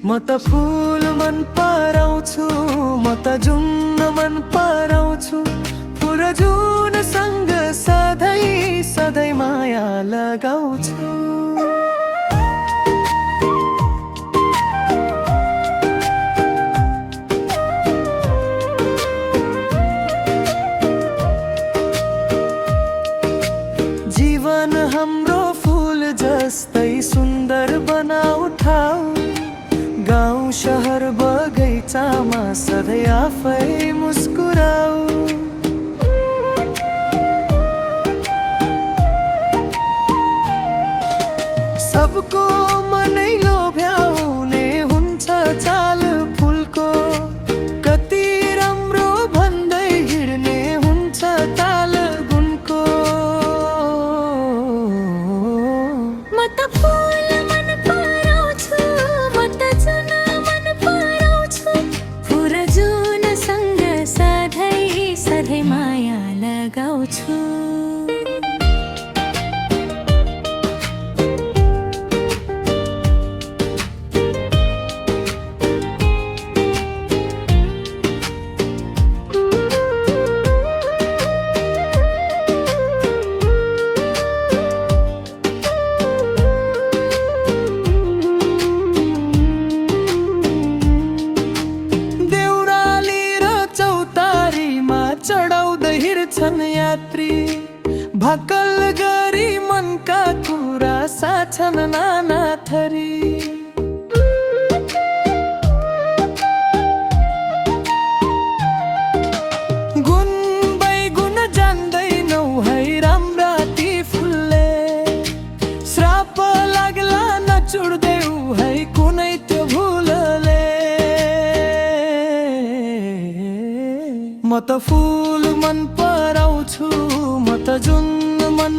म त फुल मन पराउँछु, म त जुन मन पराउँछु। फुल जुनसँग सधैँ सधैँ माया लगाउँछु। जीवन हाम्रो फुल जस्तै सुन्दर बनाउँथाऊ। गाउँ शहर बगैँचामा सधैँ आफै मुस्कुराऊ। सबको मनै लोभ्याउने हुन्छ चाल फुलको। कति राम्रो भन्दै हिँड्ने हुन्छ ताल गुणको। म त फुल मन पराउँछु, म त जुन मन पराउँछु। फुल जुनसँग सधैँ सधैँ माया लगाउँछु। चढाउँदै हिँड्छन् यात्री। भक्कल गरी मनका कुरा साछन् नाना थरी। गुण बैगुण जान्दैनौ है राम्रा ती फुलले। श्राप लाग्ला नचुड्देऊ है कुनै त्यो भुलले। म त फुल मन पराउँछु, म त जुन मन